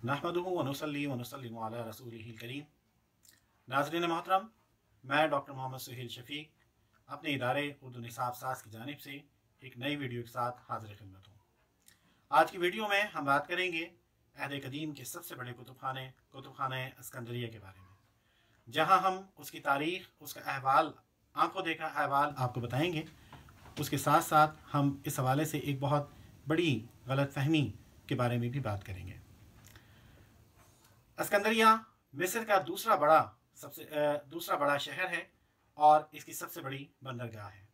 नहमदुहु व नुसल्ली व नुसल्लिमु अला रसूलिहिल करीम। नाज़रीन मोहतरम, मैं डॉक्टर मोहम्मद सुहेल शफीक अपने इदारे उर्दू निसाब साज की जानिब से एक नई वीडियो के साथ हाजिर खिदमत हूँ। आज की वीडियो में हम बात करेंगे अहद कदीम के सबसे बड़े कुतुबखाने अस्कंदरिया के बारे में, जहाँ हम उसकी तारीख़, उसका अहवाल, आंखों देखा अहवाल आपको बताएंगे। उसके साथ साथ हम इस हवाले से एक बहुत बड़ी गलत फहमी के बारे में भी बात करेंगे। अस्कंदरिया मिस्र का दूसरा बड़ा शहर है और इसकी सबसे बड़ी बंदरगाह है।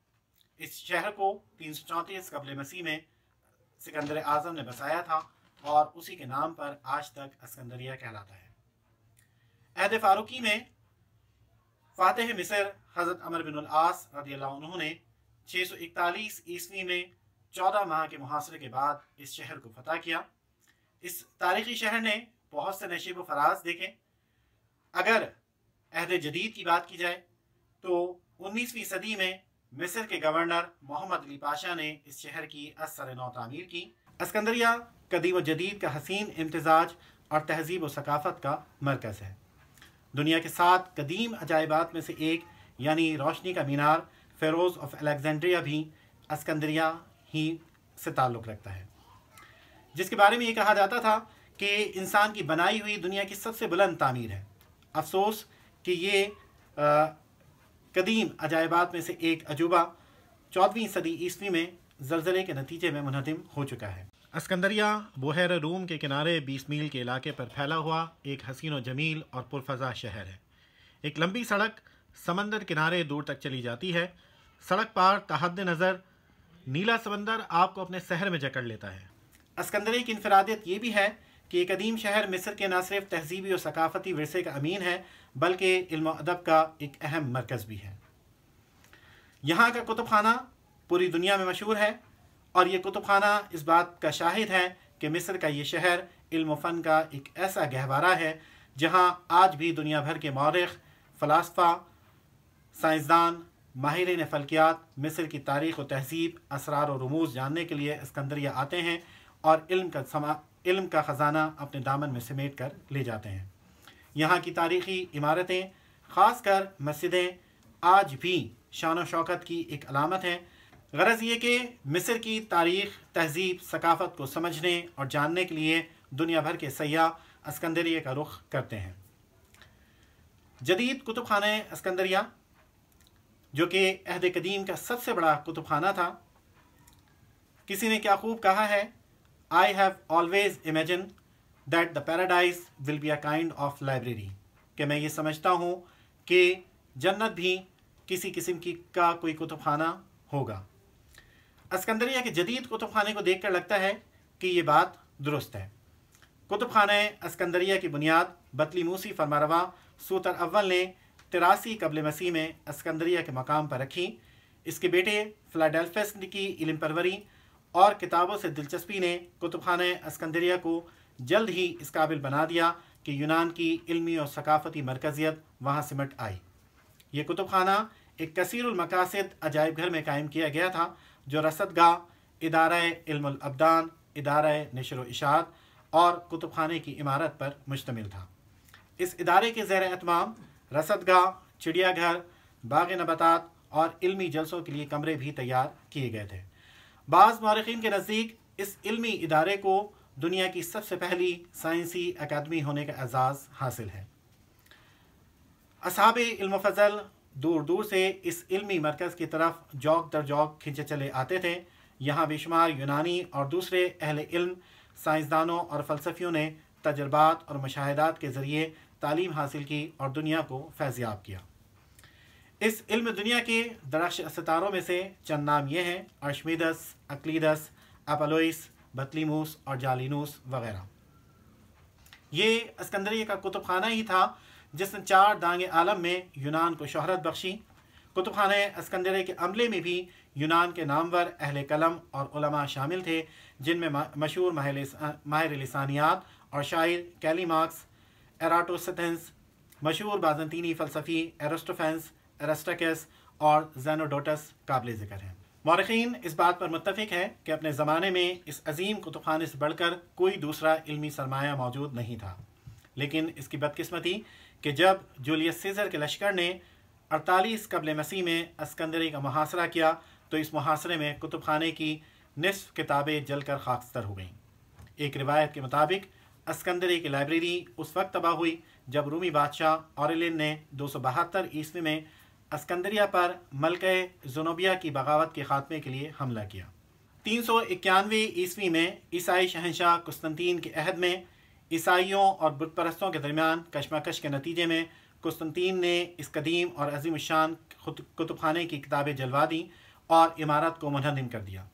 इस शहर को 334 कबल मसीह में सिकंदर आज़म ने बसाया था और उसी के नाम पर आज तक अस्कंदरिया कहलाता है। अहद फारूकी में फातिह मिस्र हज़रत अमर बिन आस रज़ियल्लाहु अन्हु ने 641 ईस्वी में 14 माह के मुहासरे के बाद इस शहर को फतह किया। इस तारीखी शहर ने बहुत से नशीब व फराज देखे। अगर अहद जदीद की बात की जाए तो 19वीं सदी में मिस्र के गवर्नर मोहम्मद अली पाशा ने इस शहर की असर नौ तामीर की। अस्कंदरिया कदीम व जदीद का हसीन इम्तिजाज और तहजीब व सकाफ़त का मरकज़ है। दुनिया के 7 कदीम अजायबात में से एक यानी रोशनी का मीनार फेरोज़ ऑफ अलेक्जेंड्रिया भी अस्कंदरिया ही से ताल्लुक़ रखता है, जिसके बारे में ये कहा जाता था कि इंसान की बनाई हुई दुनिया की सबसे बुलंद तामीर है। अफसोस कि ये कदीम अजायबात में से एक अजूबा 14वीं सदी ईस्वी में ज़लज़ले के नतीजे में मुनहदिम हो चुका है। अस्कंदरिया बहर रूम के किनारे 20 मील के इलाके पर फैला हुआ एक हसीन व जमील और पुरफ़ज़ा शहर है। एक लंबी सड़क समंदर किनारे दूर तक चली जाती है। सड़क पार तहद नज़र नीला समंदर आपको अपने शहर में जकड़ लेता है। अस्कंदरिया की इनफरादियत ये भी है कि एक कदीम शहर मिस्र के न सिर्फ तहजीबी और सकाफ़ती विरसे का अमीन है बल्कि इल्म अदब का एक अहम मरकज़ भी है। यहाँ का कुतुबखाना पूरी दुनिया में मशहूर है और ये कुतुबखाना इस बात का शाहिद है कि मिस्र का ये शहर इल्म फ़न का एक ऐसा गहवारा है जहाँ आज भी दुनिया भर के मौरिख़, फ़लासफ़ा, साइंसदान, माहिरीन फ़ल्कियात मिस्र की तारीख़ व तहज़ीब, असरार और रमूज़ जानने के लिए अस्कंदरिया आते हैं और इल्म का ख़जाना अपने दामन में समेट कर ले जाते हैं। यहाँ की तारीख़ी इमारतें, ख़ासकर मस्जिदें, आज भी शान व शौकत की एक अलामत हैं। गरज ये कि मिस्र की तारीख़, तहज़ीब, सकाफ़त को समझने और जानने के लिए दुनिया भर के सयाह अस्कंदरिया का रुख करते हैं। जदीद कुतुबखाना अस्कंदरिया, जो कि अहद कदीम का सबसे बड़ा कुतुबखाना था, किसी ने क्या खूब कहा है, I have always imagined that the paradise will be a kind of library, कि मैं ये समझता हूँ कि जन्नत भी किसी किस्म की का कोई कुतुबखाना होगा। अस्कंदरिया के जदीद कुतुबखाने को देखकर लगता है कि ये बात दुरुस्त है। कुतुबखाना अस्कंदरिया की बुनियाद बतलीमूसी फरमारवा सूतर अव्वल ने 83 कबल मसीह में अस्कंदरिया के मकाम पर रखी। इसके बेटे फ़िलाडेल्फस की इल्म परवरी और किताबों से दिलचस्पी ने कुतुबखाना अस्कंदरिया को जल्द ही इस काबिल बना दिया कि यूनान की इल्मी और सकाफ़ती मरकज़ियत वहाँ सिमट आई। ये कुतुबखाना एक कसीरुल मकासिद अजायब घर में कायम किया गया था, जो रसदगाह, इदारा इल्मुल अब्दान, इदारा नशर व इशात और कुतुबखाने की इमारत पर मुश्तमिल था। इस इदारे के ज़ेर एहतमाम रसदगाह, चिड़ियाघर, बाग़ नबातात और इल्मी जलसों के लिए कमरे भी तैयार किए गए थे। बाज़ मौरख़ीन के नज़दीक इस इल्मी इदारे को दुनिया की सबसे पहली साइंसी अकादमी होने का एजाज़ हासिल है। असहाबे इल्म फ़ज़ल दूर दूर से इस इल्मी मरकज़ की तरफ जौक दर जौक खिंचे चले आते थे। यहाँ बेशुमार यूनानी और दूसरे अहले इल्म, साइंसदानों और फ़लसफ़ियों ने तजर्बात और मुशाहिदात के ज़रिए तालीम हासिल की और दुनिया को फैज़याब किया। इस इल्म दुनिया के दरख्श सितारों में से चंद नाम ये हैं: अर्शमीदस, अक्लीदस, अपोलोइस, बतलीमूस और जालिनूस वगैरह। ये अस्कंदरिया का कुतुबखाना ही था जिसने 4 दांगे आलम में यूनान को शोहरत बख्शी। कुतुबखाना अस्कंदरिया के अमले में भी यूनान के नामवर अहले कलम और उलमा शामिल थे, जिनमें मशहूर माहिर लिसानियात और शायर कैलीमार्क्स, एराटोस्थेनेस, मशहूर बाज़ंतीनी फ़लसफ़ी एरिस्टोफ़ेंस, एरिस्टाकस और ज़ेनोडोटस काबिल ज़िक्र हैं। मौरखीन इस बात पर मुत्तफिक है कि अपने ज़माने में इस अजीम कुतुबखाने से बढ़कर कोई दूसरा इल्मी सरमाया मौजूद नहीं था, लेकिन इसकी बदकिस्मती कि जब जूलियस सीज़र के लश्कर ने 48 कबल मसीह में अस्कंदरी का मुहासरा किया तो इस मुहासरे में कुतुबखाने की निस्फ किताबें जलकर खाकस्तर हो गईं। एक रिवायत के मुताबिक अस्कंदरी की लाइब्रेरी उस वक्त तबाह हुई जब रूमी बादशाह ऑरेलियन ने 272 ईस्वी में अस्कंदरिया पर मलके ज़ुनूबिया की बगावत के खात्मे के लिए हमला किया। 391 ईस्वी में ईसाई शहंशाह कुस्तंतीन के अहद में ईसाइयों और बुत परस्तों के दरमियान कशमकश के नतीजे में कुस्तंतीन ने इस कदीम और अजीम शान कुतुबखाने की किताबें जलवा दी और इमारत को मुनहदम कर दिया।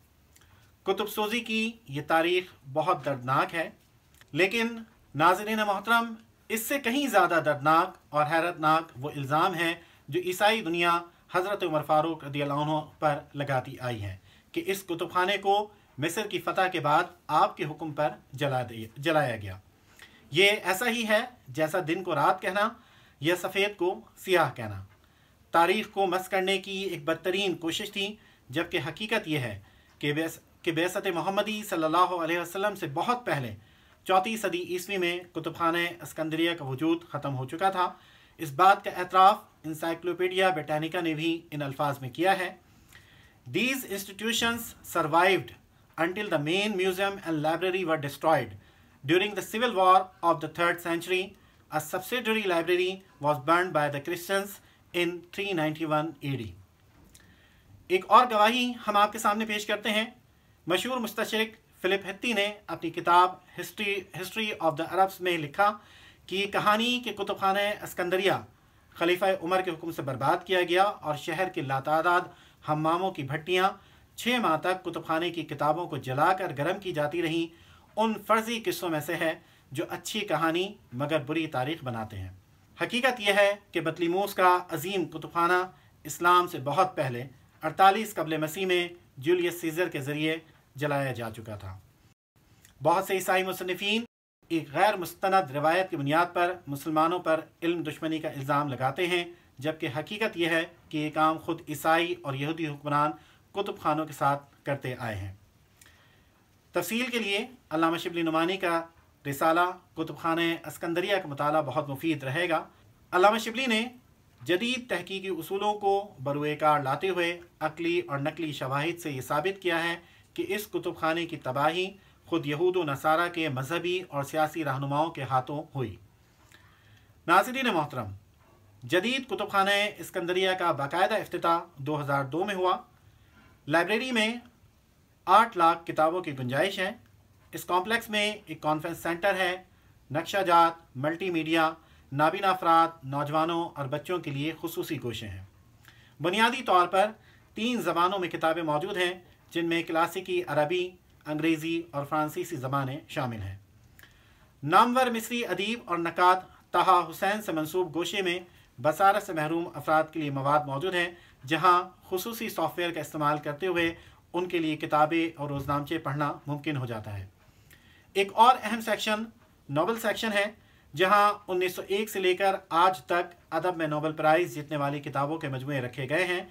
कुतुब सोजी की ये तारीख बहुत दर्दनाक है, लेकिन नाज़रीन मोहतरम, इससे कहीं ज़्यादा दर्दनाक और हैरतनाक वो इल्ज़ाम है जो ईसाई दुनिया हज़रत उमर फ़ारूक रज़ियल्लाहु अन्हु पर लगाती आई है कि इस कुतुबखाने को मिस्र की फ़तह के बाद आपके हुक्म पर जलाया गया। ये ऐसा ही है जैसा दिन को रात कहना या सफ़ेद को सियाह कहना। तारीख़ को मस करने की एक बदतरीन कोशिश थी, जबकि हकीकत यह है कि बेअसत मोहम्मदी सल्लल्लाहु अलैहि वसल्लम से बहुत पहले 4वीं सदी ईस्वी में कुतुबखाने अस्कंदरिया का वजूद ख़त्म हो चुका था। इस बात का एतराफ़ इंसाइक्लोपीडिया ब्रिटानिका ने भी इन अल्फाज में किया है। These institutions survived until the main museum and library were destroyed. During the civil war of the 3rd century, a subsidiary library was burned by the Christians in 391 AD. एक और गवाही हम आपके सामने पेश करते हैं। मशहूर मुस्तशरिक फिलिप हित्ती ने अपनी किताब हिस्ट्री ऑफ द अरब्स में लिखा कि कहानी के कुतुबखाने अस्कंदरिया खलीफा उमर के हुक्म से बर्बाद किया गया और शहर के लातादाद हम्मामों की भट्टियाँ 6 माह तक कुतुबखाने की किताबों को जलाकर गर्म की जाती रहीं। उन फर्जी किस्सों में से है जो अच्छी कहानी मगर बुरी तारीख बनाते हैं। हकीकत यह है कि बतलीमूस का अजीम कुतुबखाना इस्लाम से बहुत पहले 48 कबल मसीह में जूलियस सीज़र के ज़रिए जलाया जा चुका था। बहुत से ईसाई मुसन्निफ़ीन एक गैर मुस्तनद रिवायत की बुनियाद पर मुसलमानों पर इल्म दुश्मनी का इल्ज़ाम लगाते हैं, जबकि हकीकत यह है कि ये काम खुद ईसाई और यहूदी हुक्मरान कुतुबखानों के साथ करते आए हैं। तफसील के लिए अल्लामा शिबली नुमानी का रिसाला कुतुबखाने अस्कंदरिया का मुताला बहुत मुफीद रहेगा। अल्लामा शिबली ने जदीद तहकीकी उसूलों को बरूए कार लाते हुए अकली और नकली शवाहिद से ये साबित किया है कि इस कुतुबखाने की तबाही खुद यहूद व नसारा के मजहबी और सियासी रहनुमाओं के हाथों हुई। नाज़रीन मोहतरम, जदीद कुतुबखाने अस्कंदरिया का बाकायदा इफ्तिताह 2002 में हुआ। लाइब्रेरी में 8 लाख किताबों की गुंजाइश है। इस कॉम्प्लेक्स में एक कॉन्फ्रेंस सेंटर है, नक्शाजात, मल्टीमीडिया, नाबीना अफराद, नौजवानों और बच्चों के लिए खुसूसी गोशे हैं। बुनियादी तौर पर 3 ज़बानों में किताबें मौजूद हैं, जिनमें क्लासिकी अरबी, अंग्रेज़ी और फ़्रांसीसी ज़बानें शामिल हैं। नामवर मिस्री अदीब और नक़ाद ताहा हुसैन से मंसूब गोशे में बसारत से महरूम अफराद के लिए मवाद मौजूद हैं, जहाँ खुसूसी सॉफ्टवेयर का इस्तेमाल करते हुए उनके लिए किताबें और रोज़नामचे पढ़ना मुमकिन हो जाता है। एक और अहम सेक्शन नोबल सेक्शन है, जहाँ 1901 से लेकर आज तक अदब में नोबल प्राइज़ जीतने वाली किताबों के मजमूए रखे गए हैं।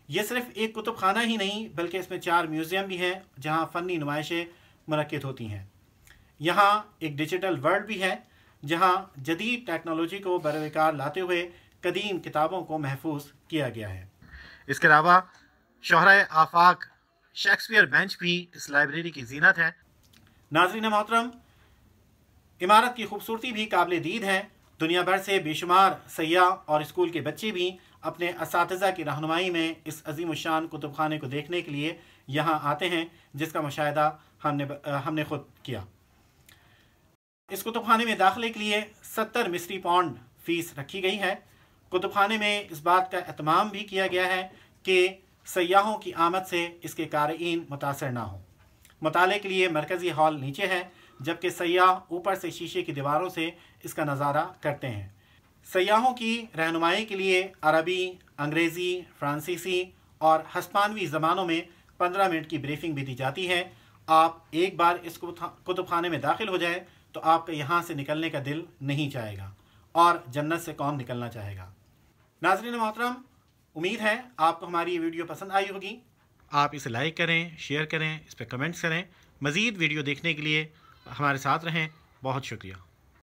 ये सिर्फ एक कुतुबखाना ही नहीं बल्कि इसमें 4 म्यूज़ियम भी हैं, जहाँ फ़नी नुमाइशें मुनक्किद होती हैं। यहाँ एक डिजिटल वर्ल्ड भी है, जहाँ जदीद टेक्नोलॉजी को बरकार लाते हुए कदीम किताबों को महफूज किया गया है। इसके अलावा शोहरे आफाक शेक्सपियर बेंच भी इस लाइब्रेरी की जीनत है। नाज़रीन मोहतरम, इमारत की खूबसूरती भी काबिल दीद है। दुनिया भर से बेशुमार सयाह और स्कूल के बच्चे भी अपने असातिज़ा की रहनुमाई में इस अजीम शान कुतुबखाने को देखने के लिए यहाँ आते हैं, जिसका मुशाहिदा हमने खुद किया। इस कुतुबखाने में दाखिले के लिए 70 मिस्री पाउंड फ़ीस रखी गई है। कुतुबखाने में इस बात का एहतमाम भी किया गया है कि सयाहों की आमद से इसके क़ारीन मुतासर ना हो। मुताले के लिए मरकज़ी हॉल नीचे है, जबकि सयाह ऊपर से शीशे की दीवारों से इसका नज़ारा करते हैं। सयाहों की रहनुमाई के लिए अरबी, अंग्रेज़ी, फ़्रांसीसी और हस्पानवी ज़बानों में 15 मिनट की ब्रीफिंग भी दी जाती है। आप एक बार इस कुतुबखाने में दाखिल हो जाए तो आपका यहाँ से निकलने का दिल नहीं चाहेगा और जन्नत से कौन निकलना चाहेगा। नाज़रीन मोहतरम, उम्मीद है आपको हमारी ये वीडियो पसंद आई होगी। آپ اسے لائک کریں، شیئر کریں، اس پہ کمنٹس کریں. مزید ویڈیو دیکھنے کے لیے ہمارے ساتھ رہیں. بہت شکریہ.